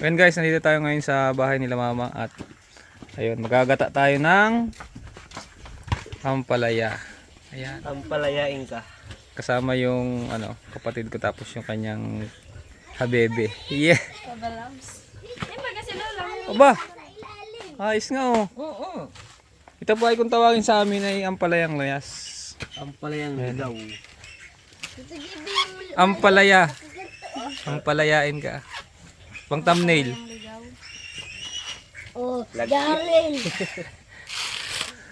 Ayan guys, nandito tayo ngayon sa bahay nila mama at ayun, magagata tayo ng ampalaya. Ayan. Ampalayain ka. Kasama yung ano, kapatid ko tapos yung kanyang habebe. Yeah. Kabalams. Eh, baga sila lang. Aba. Ayos nga oh. Oo. Ito po ay kung tawagin sa amin ay ampalayang layas. Ampalayang ligaw. Ampalaya. Ampalayain ka. Pang thumbnail. Oh, Daryl.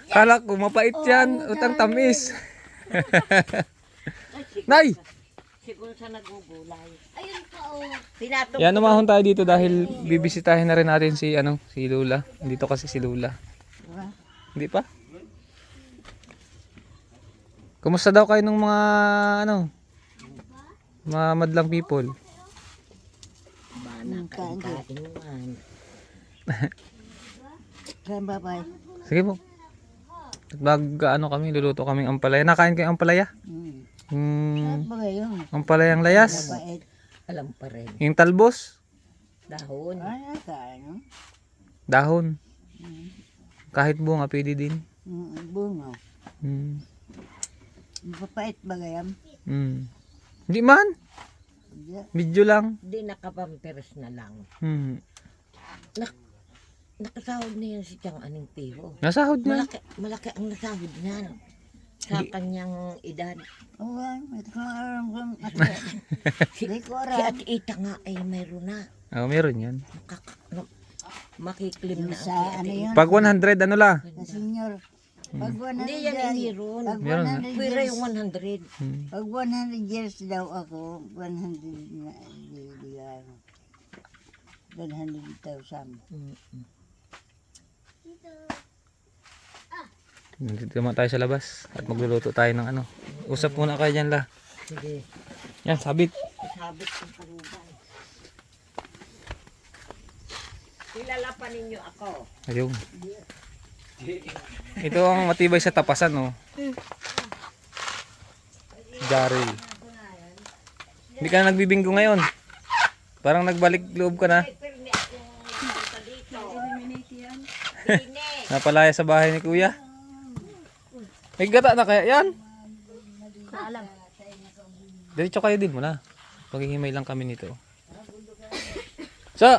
Kala ko mapait yan, utang tamis. Nay! Siguro sa nagugulay. Ayun pa oh. Pinatong Yan, umahon tayo dito dahil bibisitahin na rin natin si si Lula. Dito kasi si Lula. Hindi pa? Kumusta daw kayo ng mga mga madlang people? Manang kain man. Kain babay. Sige po. Kami, luluto kaming ampalaya. Nakain kayo ampalaya? Bagay yun. Ampalayang layas? Mabait. Alam pa rin. Yung talbos? Dahon. Ay, kain. Dahon? Kahit bunga, pwede din. Bunga. Hmm. Mapapait bagay yan. Hindi man. Video lang. Hindi nakapamperes na lang. Nakasahod na yan si Tiyang Aning Piho. Nasahod na. Malaki ang nasahod niyan. Sa kanyang edad. Oo, ito ko alam ko. Hindi ko alam. Si Ate Ita nga ay mayroon na. Oh, meron yan. Makiklim na Sa ano yun? Pag 100, ano la? Sa senior. Pag 100 Hindi yan iniron. Pag Meron na. 100 Pwera years, yung 100. pag 100 years daw ako, 100 na bibigyan. 100,000. Dito naman tayo sa labas at magluluto tayo ng ano. Usap muna kayo dyan la. Sige. Yan, sabit. Sabit ng karuban. Kilala pa ninyo ako. Ayun. Ito ang matibay sa tapasan, oh. Daryl. Hindi ka na nagbibinggo ngayon. Parang nagbalik loob ka na. Napalaya sa bahay ni kuya. May gata na kaya yan? Alam. Diretso kayo din muna. Paghihimay lang kami nito. So,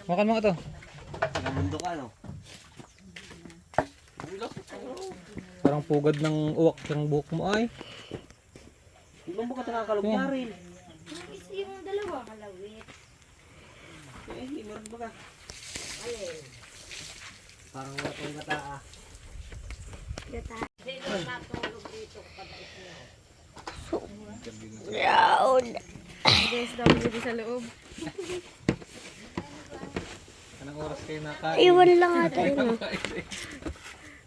makan mo ito. Namundo ka, no? Parang pugad ng uwak ng buhok mo ay. Ibang ba ka nakakalugyarin? Yung dalawa kalawit. Eh, hindi mo rin ba ka? Parang wala kong gata, ah. Guys, dami dito sa loob. Anong oras kayo nakain? Iwan lang ata yun.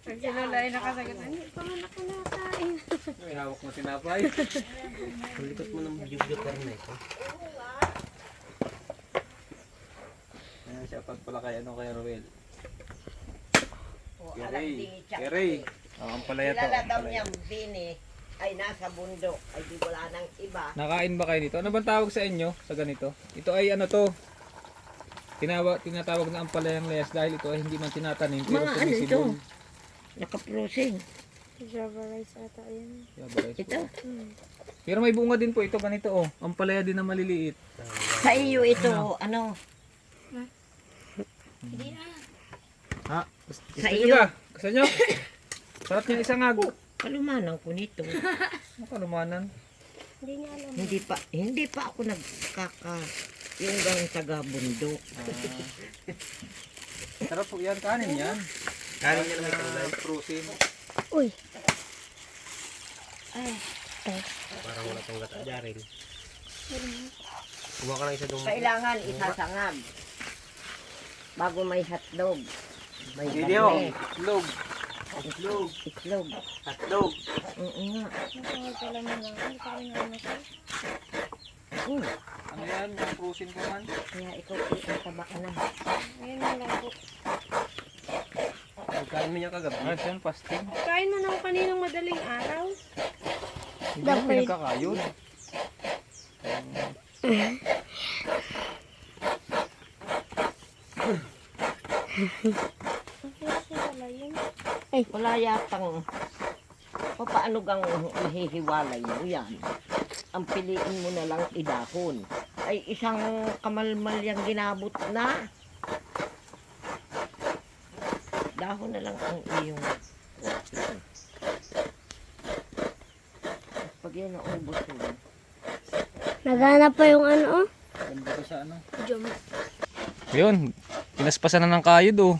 Pag sila ay nakasagot, hindi pa nga nakanakain. May hawak mo tinapay. Likot mo ng video karne ko. Ayan, shoutout pala kay Roel. Alam ni Tiyang. Ray. Ang palaya to. Kilala daw niyang Bini ay nasa bundok. Ay di wala nang iba. Nakain ba kayo nito? Ano bang tawag sa inyo sa ganito? Ito ay ano to? Tinatawag na ampalayang layas dahil ito ay hindi man tinatanim pero Mga ano tumisibol. ito? Nakaprosing. Java rice ata yun. Ito. Pero may bunga din po ito ganito oh. Ampalaya din na maliliit. Sa iyo ito, ano? Ha? Sa Gusto nyo iyo. ba? Gusto nyo? Sarap niya isang ag. Kalumanan ko nito. Makalumanan. Hindi niya alam. Hindi pa ako yung gang taga bundok. Sarap po yan. Kanin yan. Kanin niya naman kulay. Protein. Uy. Parang wala kong gata, Daryl. Kuha ka ng isa doon. Kailangan isasangag. Bago may hotdog. May Video. karne. Log. Itlog. Itlog. Hotdog. Nga. Nakawag pala mo lang. Hindi pa rin naman ako. Ano yan? Yung protein ko man. Kaya ikaw ang tabaan na. Ngayon na lang po. Kain mo niya kagabi. Ano yan? Fasting. Kain mo na ako kaninang madaling araw. Hindi mo pinagkakayod. Ay, wala yatang paano gang hihiwalay mo yan. Ang piliin mo na lang idahon. Ay isang kamalmal yung ginabot na. Dahon na lang ang iyong pag yan naubos mo. Naghanap pa yung ano, oh. Ganda ko sa ano. Jom. Yun, pinaspasan na ng kayod oh.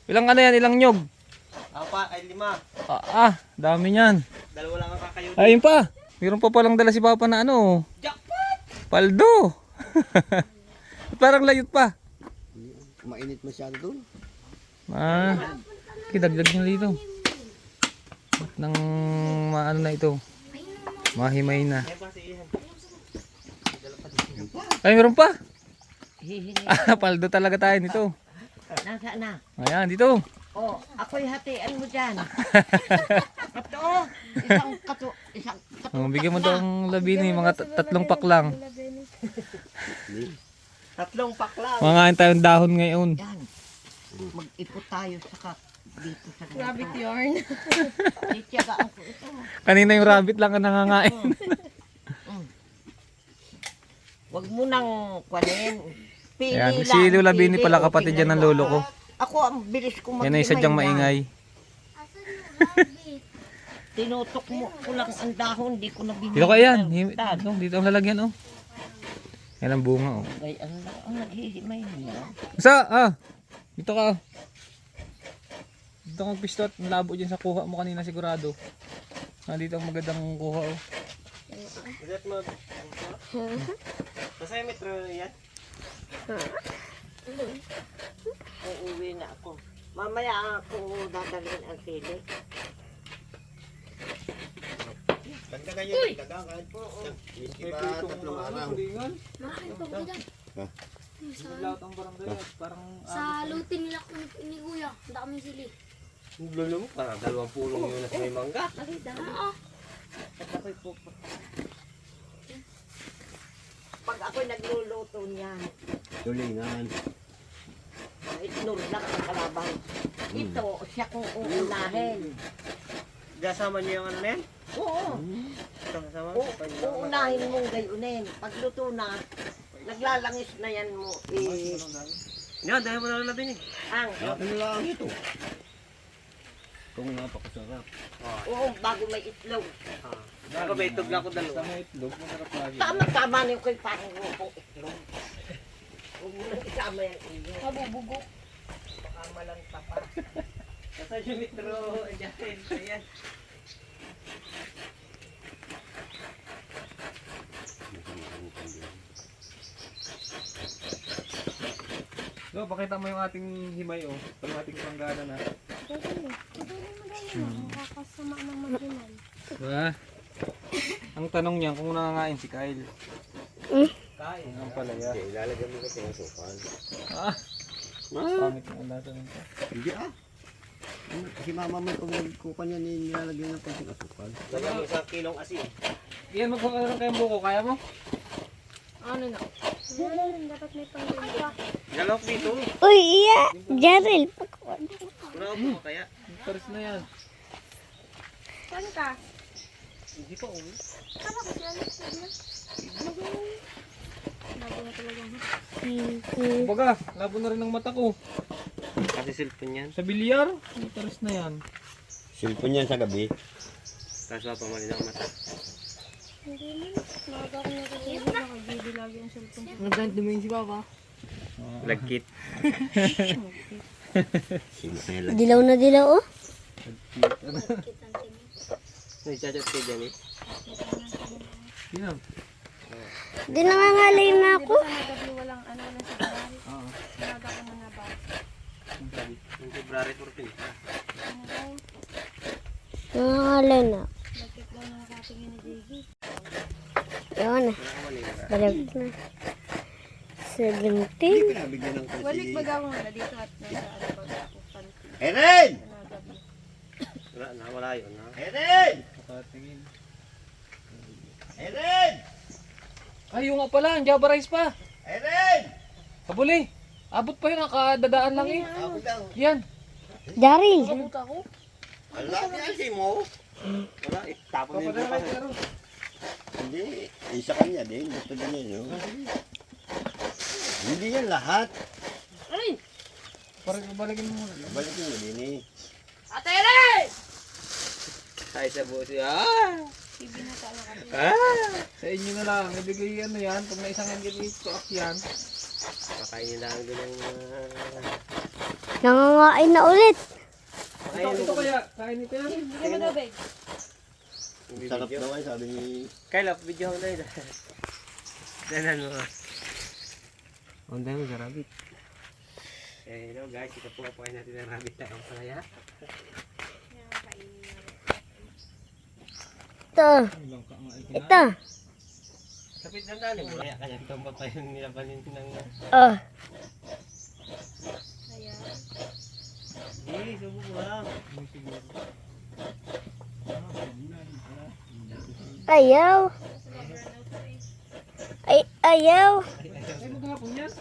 Ilang ano yan, ilang nyog? Apat ay 5. Dami niyan. Dalawa lang ang kakayo. Ayun pa, mayroon pa palang dala si Papa na ano. Jackpot! Paldo. Parang layot pa. Mainit masyado doon. Kidagdag na dito. At nang maano na ito. Mahimay na. Ay, meron pa. Hihingi. Paldo talaga tayo nito. Nasaan na? Ayan, dito. Oh, ako'y hatian mo dyan. Ito, isang kato. Bigyan mo daw ang labini, mga 3 pack lang. 3 pack lang. Mga tayong dahon ngayon. Yan. Mag-ipot tayo sa dito sa Rabbit yarn. Titiyagaan ko ito. Kanina yung rabbit lang ang nangangain. Huwag mo nang kwanin. Pili Ayan, lang. si Lola Bini pili. pala kapatid yan ng lolo ko. Ako ang bilis ko Yan ay sadyang maingay. Tinutok mo ko lang ang dahon, di ko na binigyan. Dito kaya yan. Dito ang lalagyan oh. Yan ang bunga oh. Ay, ang naghihimay niya. Dito ka. Dito kang pisto at labo dyan sa kuha mo kanina sigurado. Dito ang magandang kuha oh. Ulit mo. Sa metro yan. Uuwi na ako. Mamaya ako dadalhin ang sili. Dagdagan nyo, dagdagan. Iba 3 araw. Sa lutin nila ni Kuya, ang daming sili. Lolo mo, parang 2 pulong yun na may mangga. Oo. At ako'y pupunta. Pag ako'y nagluluto niyan, Tulingan. ignore lang ang kalaban. Ito, siya kong uunahin. Kasama niyo yung ano na yan? Oo. Ito kasama? Uunahin mong gayunin. Pag luto na, naglalangis na yan mo. Yan, dahil mo na lalabin eh. Ang, Ano lang ito? Kung napakasarap. oo, bago may itlog. Ako ba itog lang ko 2. Tama-tama na yung ko'y parang rupong itlog. Huwag mo nang isama yan iyo. Mabubugo. Baka malanta pa. Sa metro, dyan. Ayan. Pakita mo yung ating himay oh. Yung ating panggana na. Nakakasama ng maghinal. Diba? Ang tanong niya kung nangangain si Kyle. Kain. Ang palaya. Ilalagyan mo kasi ng sukal. Pangit ang lasa nito. Hindi Si mama mo kung kuha niya nilalagyan ng konting asukal. Lagyan mo 1 kilong asin. Iyan, magkakaroon kayong buko. Kaya mo? Ano na? Dapat may panggawa. Galok dito. Uy, iya! Jaril! Kuna mo kaya. Paris na yan. Saan ka? Hindi pa uwi. Para ko dyan. Bago na talaga. Baga, labo na rin ang mata ko. Kasi cellphone yan. Sa bilyar, Paris na yan. Cellphone yan sa gabi. Tapos mapamali ng mata. Hindi na. Maaga ko natutulog. Nakagidi lagi ang cellphone. Nagdaan dumayin si Papa. Lagkit. Dilaw na dilaw, oh. Nagchat-chat kayo dyan eh. Sino? Di nangangalay na ako. Gabi walang ano na sa bahay. Maaga ko na ba? Yung February 14. Nangangalay na. Nagkit daw na nakatingin ni Davey. Yun na. Balag na. 17. Pinabigyan ng kasi. Balik baga ako nga dito at nasa ano ba ako panty. Eren! Nagabi. Wala na, wala yun na. Nakatingin. Eren! Ay, yung nga pala, ang Java rice pa. Eren! Kabuli. Abot pa yun, nakadadaan lang eh. Ako daw. Yan. Dari. Abot ako. Wala, pinalsi mo. Wala, tapon mo pa. Hindi, isa kanya din. Gusto din yun. Hindi yan lahat. Parang balikin mo muna. Balikin mo din eh. Ay, sa busi. Sa inyo na lang. Ibigay ano yan. Pag na isang hanggang ito, yan. Pakainin lang din ang... Nangangain na ulit. Ito kaya. Kain ito yan. Sarap daw ay sabi ni... Kyle, video ko tayo. Danan mo. Onda mo sa rabbit. Hello guys, ito po kapain natin ng rabbit na ang palaya. Ito. Ito. Kapit ng dali mo. Kaya kanya tumpa pa yung nilabanin ng... Oh. Eh, subo mo lang. Ayaw. Ayaw. Ay, maghapon yan.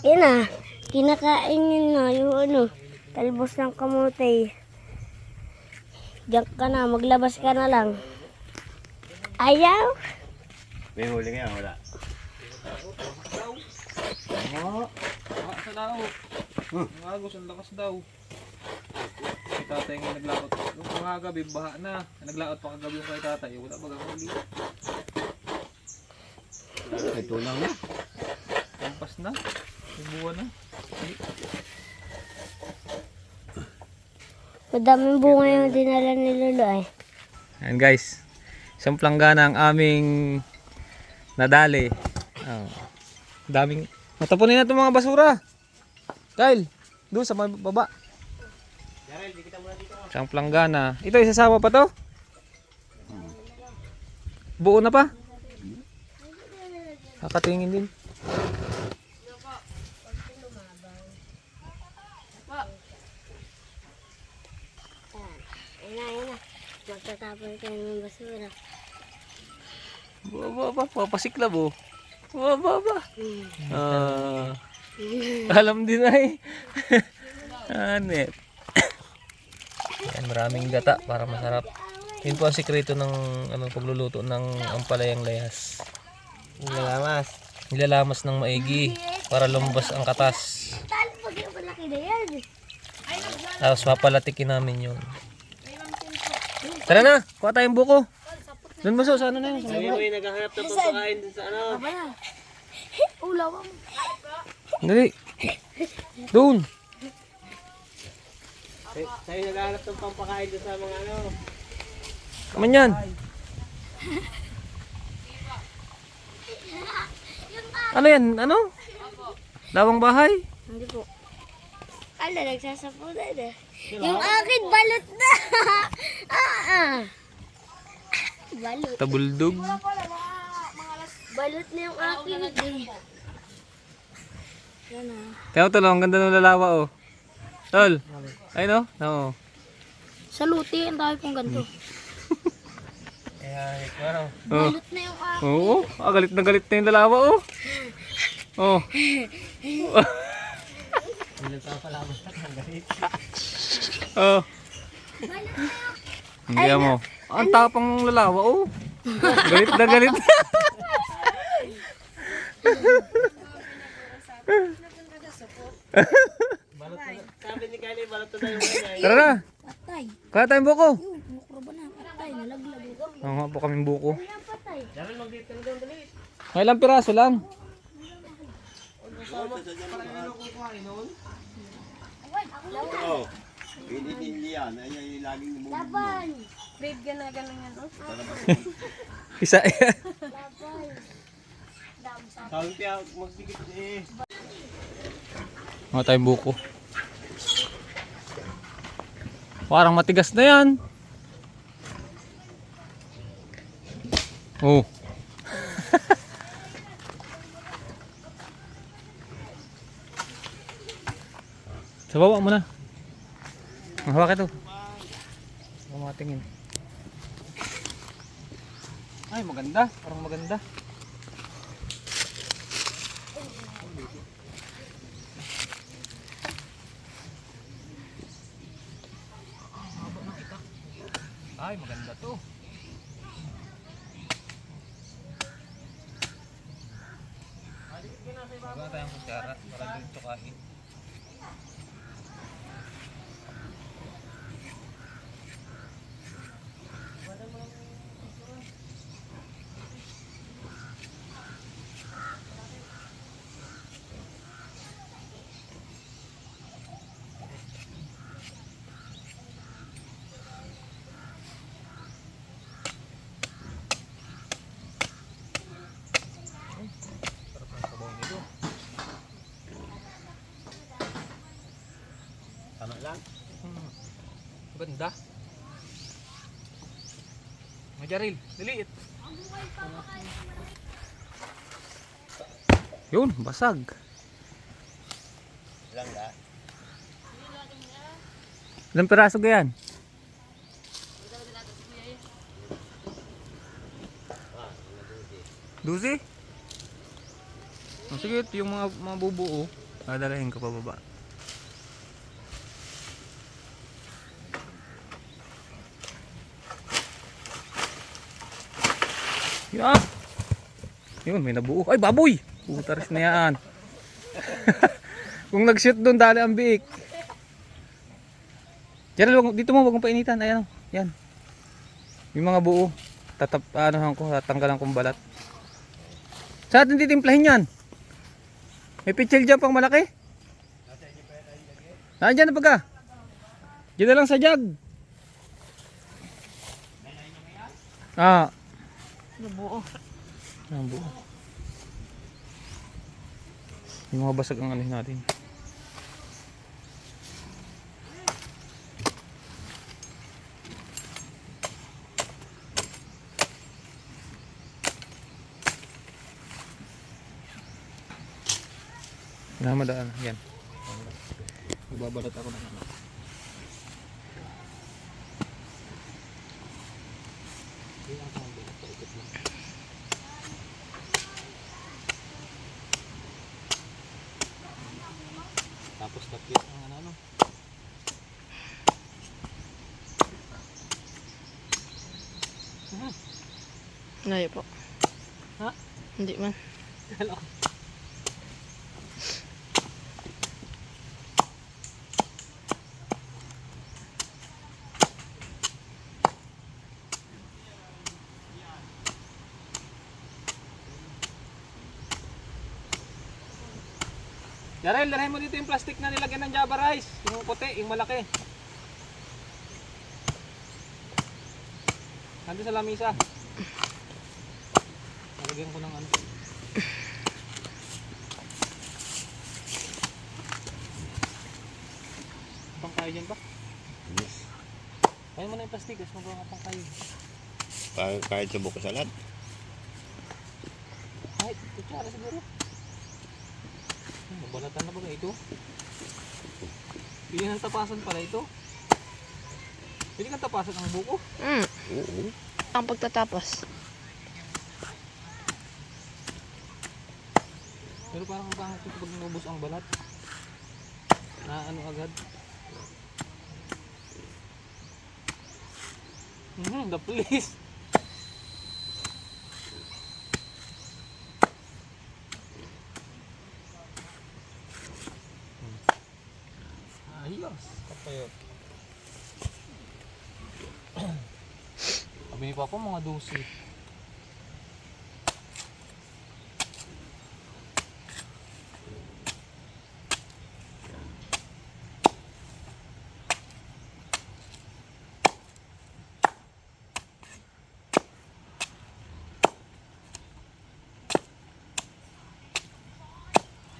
Yan na. Kinakain yun na yung ano. Talbos ng kamote. Diyan ka na. Maglabas ka na lang. Ayaw. May huli nga, wala. Sa lao. Ang agos, ang lakas daw. Si tatay nga naglaot. Yung kagabi, baha na. Naglaot pa kagabi yung kay tatay. Wala bagang huli. Ito lang na. Kampas na. Buwan na. Madaming bunga yung dinala ni Lolo eh. Ayan guys. Isang planggana ang aming nadali. Oh. Daming. Matapunin na itong mga basura. Kyle, doon sa baba. Isang planggana. Ito, isasama pa to? Buo na pa? Kakatingin din. Ayun na. Magtatapon kayo ng basura. Baba, papasiklab oh. Baba. Alam din ay. Anet. Yan, maraming gata para masarap. Yun po ang sikreto ng pagluluto ng ampalayang layas. Nilalamas. Nilalamas ng maigi para lumabas ang katas. Talo pag yung malaki na yan. Tapos papalatikin namin yun. Tara na, kuha tayong buko. Doon maso, sa ano na yun? Sa Sabi mo yung naghahanap ng pagpakain dun sa ano. Ulaw mo. Dali. Doon. Sabi yung naghahanap ng pagpakain dun sa mga ano. Kaman yan. Ano yan? Ano? Lawang bahay? Hindi po. Ala, nagsasapunan na. Yung akin balot na. Balot. Tabuldog. Balot na yung akin. Yan ah. Kaya tol, ang ganda ng lalawa oh. Tol. Ay no? Oo. Sa luti, ang dami kong ganito. Kaya ano. Oh. Balot na yung akin. Oo. Galit na yung lalawa oh. Oh. Nagpapalaman ng galit. Oh. Hindi mo. Ang tapang ng lalawa oh. Galit na galit. Sabi ni Kylie, balot na yung kanya. Tara na. Patay. Kaya tayong buko. Yung bukro ba na? Patay. Nalaglag. Oo nga po kaming buko. Yan patay. Daryl, mag-date ka na daw, dali. May ilang piraso lang. Oo. Hindi yan. Ay, laging bumubog. Laban. Isa. Laban. Sabi kaya magdikit eh. Mga tayong buko. Parang matigas na yan. Oh. Sa baba mo na. Mahawak ito. Matingin. Ay, maganda. Parang maganda. Ay, maganda to. Wala tayong kutsara para dito kain. Sarap ng sabaw nito. Tama lang. Ganda. Majaril, diliit. Yun, basag. Lang ga. Ilang piraso ka yan? Dusi? Oh, sige, ito yung mga bubuo. Dadalahin ko pa baba. Yan. Yun, may nabuo. Ay, baboy! Putaris na yan. Kung nag-shoot doon, dali ang biik. Diyan, dito mo, wag mong painitan. Ayan, yan. Yung mga buo. Tatanggalan kong balat. Saan natin titimplahin yan? May pitchel dyan pang malaki. Nandiyan na baga. Diyan na lang sa jug. Ah. Nabuo. Ang buo. Yung mga basag ang ano natin. Namadaan. Yan. Magbabalat ako ng ano. Tapos tapos ang ano. Layo po. Ha? Hindi man. Yarel, dalhin mo dito yung plastic na nilagyan ng Java rice. Yung puti, yung malaki. Nandun sa lamisa. Nalagyan ko ng ano. Pang kayo dyan ba? Yes. Kaya mo na yung plastic, gusto mo ba pang kayo? Kahit subok ko salad. Kahit, kutsara siguro. Mabalatan na ba ito? Pili ng tapasan pala ito. Pili kang tapasan ang buko. Oo. Ang pagtatapos. Pero parang ang pangit ito pag inubos ang balat. Na ano agad. The police. Ayos. Kapayot. Sabi ni Papa mga 12.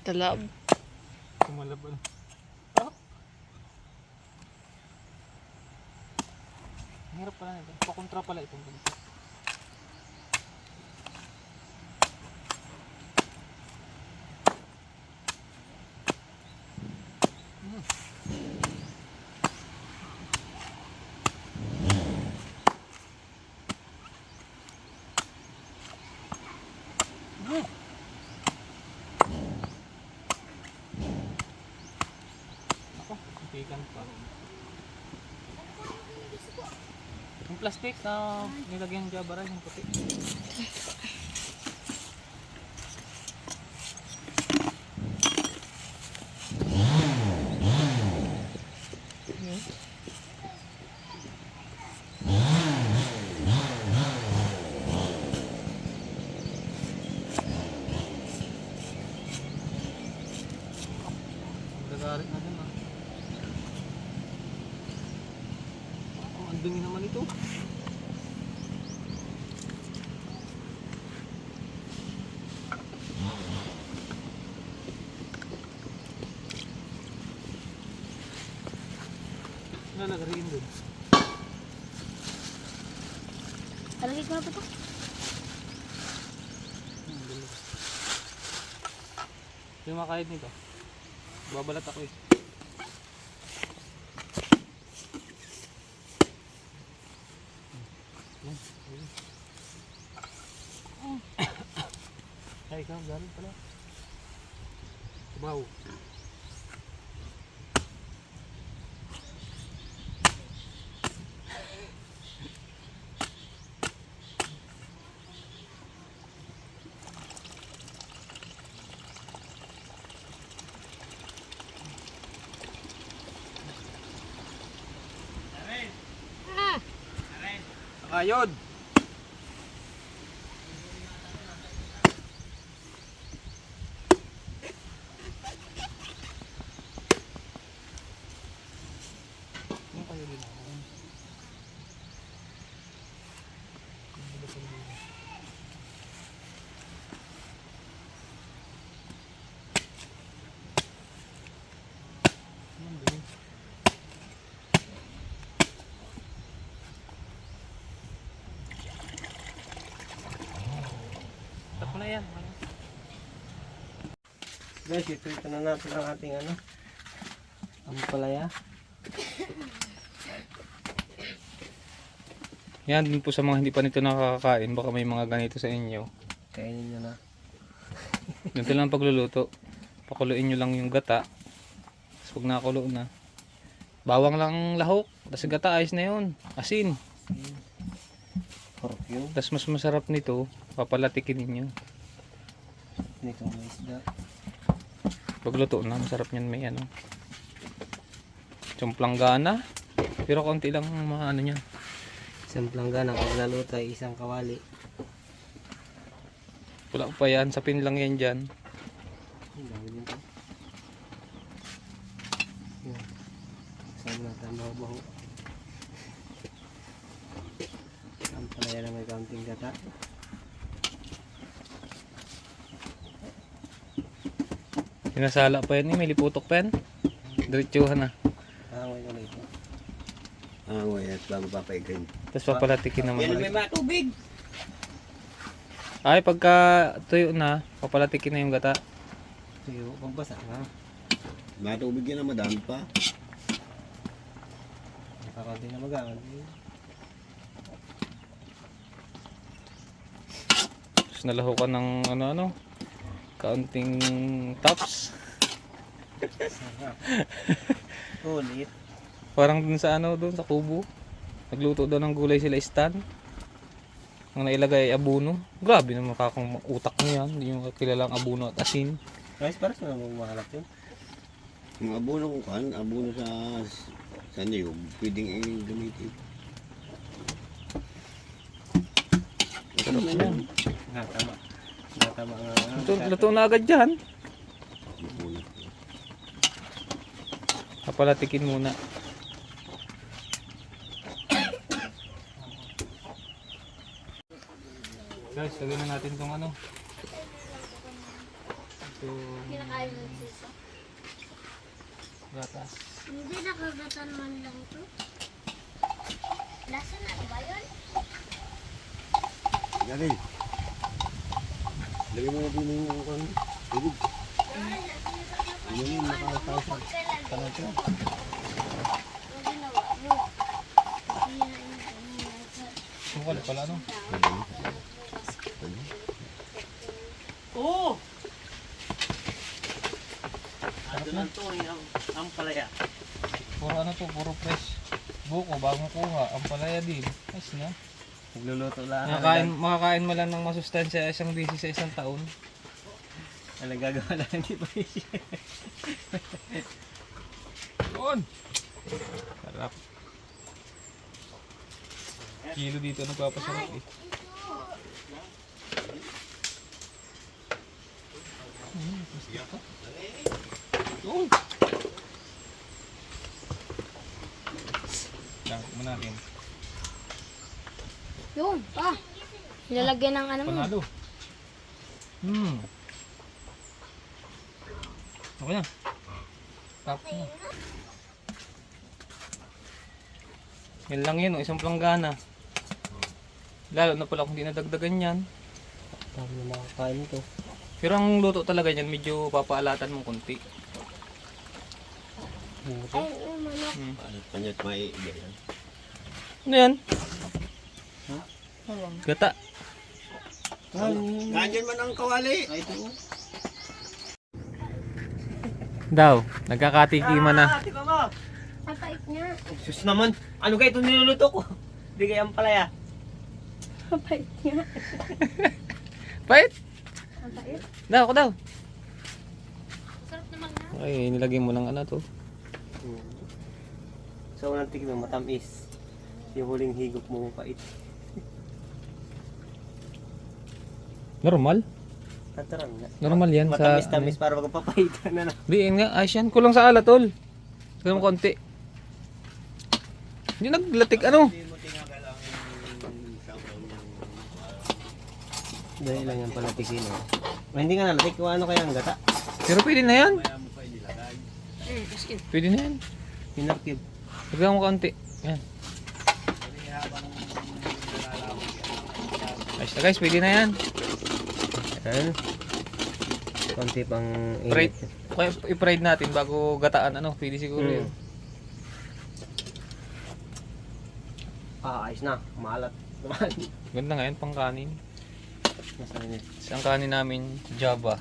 Talab. Kumalaban. Oh. Ang hirap pala nito. Pakontra pala itong ganito. Ako, ikan pa. Yung plastic na nilagyan ng jabara, yung puti. Gagarit na din ah. Oh, ang dumi naman ito. Nalagariin dun. Talagay ko na po ito. Yung makahid nito. Babalat ako eh. Ay, ikaw, galing pala. Sabaw. Ayod. Tapos na yan. Guys, ito na natin ang ating ano. Ang palaya. Yan din po sa mga hindi pa nito nakakakain. Baka may mga ganito sa inyo. Kainin nyo na. Ganito lang ang pagluluto. Pakuluin nyo lang yung gata. Tapos pag nakulo na, bawang lang lahok. Tapos gata, ayos na yun. Asin. Pork yun. Tapos mas masarap nito, papalatikin ninyo. Nitong may isda. Pagluto na, masarap yan, may ano. Tsumplanggana. Pero konti lang ano niya. Isang planggana. Pag naluto ay isang kawali. Wala pa yan, sapin lang yan dyan. Ang dami din to. Yan. Kasama natin ang baho-baho. Ang palaya na may kaunting gata. Sinasala pa yan, may liputok pa yan. Diretsuhan na. Tawag ko na ito. Angoy at bago papaigrin. Tapos papalatikin naman. Yan ulit. may matubig. Ay, pagka tuyo na, papalatikin na yung gata. Tuyo, pagbasa nga. Matubig yan na madami pa. Nakakunti na magaan. Tapos nalahukan ng ano-ano. Kaunting tops. Ulit. Parang dun sa ano, dun sa kubo. Nagluto daw ng gulay sila Stan. Ang nailagay ay abuno. Grabe naman kakong utak mo yan. Hindi yung kilalang abuno at asin. Guys, para sa mga mahalap yun. Yung abono ko kan, abono sa niyog, pwedeng gamitin. Sarap na yan. Tama. Tama nga. Luto na agad dyan. Abono. Papalatikin muna. Guys, lagyan na natin itong ano. Itong Kinakain ng sisa. gatas. Hindi nakagatan man lang ito. Lasa na ba yun? Galing. Lagyan mo na din yung tubig. Ano mo, nakakasal. Ang ginawa mo. Sukal pala no? Oo! Ano lang to, ang palaya. Puro ano to, puro fresh. Buko, bagong kuha. Ang palaya din. Ayos na. Nagluluto lang. Makakain mo lang ng masustansya isang beses sa isang taon. Ano gagawa lang hindi pa Yun! Sarap. Kilo dito nagpapasarap eh. Yun! Tangkap mo natin. Yun, pa. Nilalagyan ng ano mo. Panalo. Okay na. Tapos na. Yan lang yun, isang planggana. Lalo na pala kung di nadagdagan yan. Dami na makakain ito. Pero ang luto talaga yan, medyo papaalatan mong konti. Ay, manok. Kanyat may ganyan. Ano yan? Gata. Ganyan man ang kawali. Ay, ito. Daw, nagkakatikiman na. Tingnan mo. Papait nga. Sus naman. Ano kayo itong niluluto ko? Hindi kayo ang palaya. Papait nga. Pait! Papait. Daw, ako daw. Sarap naman na. Okay, nilagay mo ng ano to. So, unang tignan, matamis. Yung huling higop mo pait. Normal. Tatarang nga. Normal yan sa... Matamis-tamis para magpapaitan na na. Diin nga, ayos yan. Kulang sa alat, tol. Kulang konti. Hindi naglatik, ano? Dahil lang yan pala tikin. Hindi nga nalatik. Kung ano kaya ang gata? Pero pwede na yan. Pwede na yan. Pinarkib. Lagyan mo konti. Yan. Ayos na guys, pwede na yan. Ayan. Konti pang Fried. Kaya i-fried natin bago gataan, ano? Pwede siguro yun. Ayos na. Maalat. Ganda nga yan, pang kanin. Masarap yun. Isang kanin namin, Java.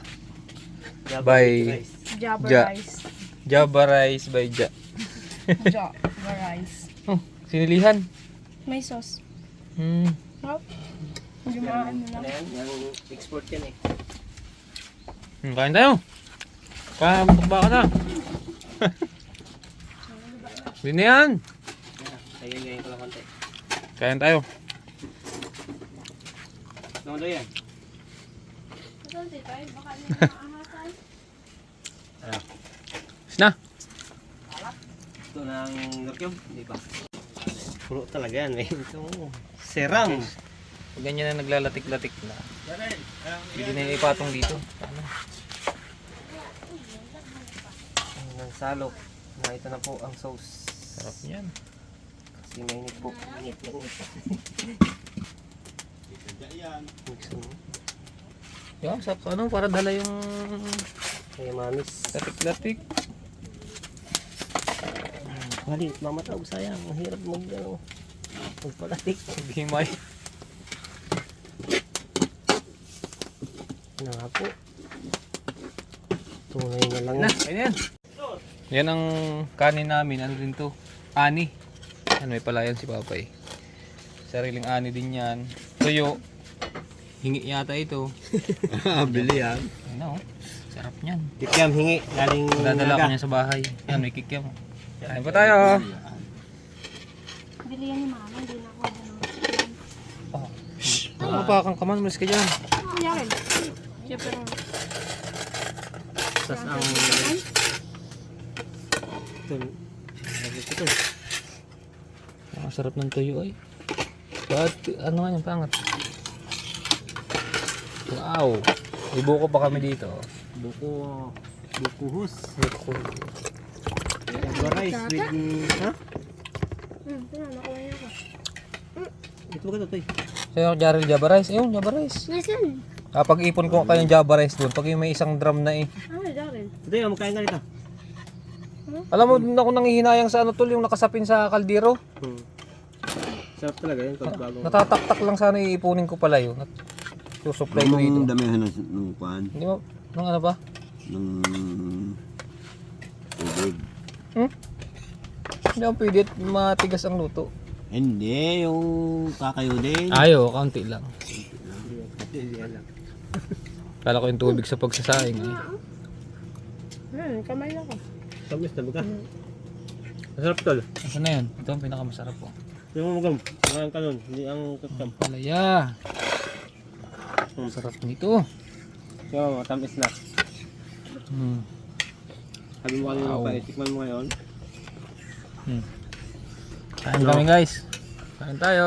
Java By- rice. Jabba Ja. rice. Java rice by Ja. Jabba rice. Oh, sinilihan. May sauce. Hmm. Jumaan mo lang. Ano yan? Yung export yan eh. Kain tayo. Kain ka na. Hindi na yan. Ayun ngayon ko lang konti. Kain tayo. Ano yan? Is na. Ito ng Norcube, di ba? Puro talaga yan eh. Ito, seram. Pag ganyan na naglalatik-latik na. Hindi na ipatong dito. Ano? Ang salok. Na ito na po ang sauce. Sarap niyan. Kasi mainit po. Init lang ito. Mix mo. Yan, sa ano, para dala yung Kaya mamis. latik-latik. Malit, mamatawag sayang. Ang hirap magpalatik. Himay. Ano nga po. Tunay na lang. Na, ayan. Yan ang kanin namin. Ano din to? Ani. Ano, may palayan si Papa eh. Sariling ani din yan. Tuyo. Hingi yata ito. Bili yan. Ano, sarap niyan. Kikyam hingi. Galing Dadala ko niya sa bahay. Yan, may kikyam. Kain pa tayo. Bili yan ni mama. Hindi na ako. Mapakan ka man, malis ka dyan. Yakin. Siyempre lang. Tapos ang... Ito. Ang sarap ng tuyo ay. Ba't, ano nga yung pangat? Wow. Ibuko pa kami dito. Bukuhus. Java rice with... Ha? Nakuha niya ako. Ito ba ito? Sa'yo, Jaril, Java rice. Ayun, Java rice. Nasaan? Kapag ipon ko kayong Java rice doon, pag yung may isang drum na eh. Darin. Ito yung makain ka nito. Alam mo, doon ako nanghihinayang sa ano tol, yung nakasapin sa kaldero. Sarap talaga yun pag bagong... Natataktak lang sana iipunin ko pala yun. At susupply ko dito. Ang damihan ng kuhan. Hindi mo, nung ano ba? Ng tubig. Hmm? Hindi ako pwede matigas ang luto. Hindi, yung kakayo din. Ayo, kaunti lang. Hindi alam. Kala ko yung tubig sa pagsasaing eh. Kamay lang ko. Tamis na baga. Masarap tol. Asa na yun? Ito ang pinakamasarap po. Yung magam. Ang kanon. Hindi ang kakam. Palaya. Sarap nito. Yung matamis na. Hmm. Sabi mo kanina Wow. pa, tikman mo ngayon. Kain kami guys. Kain tayo.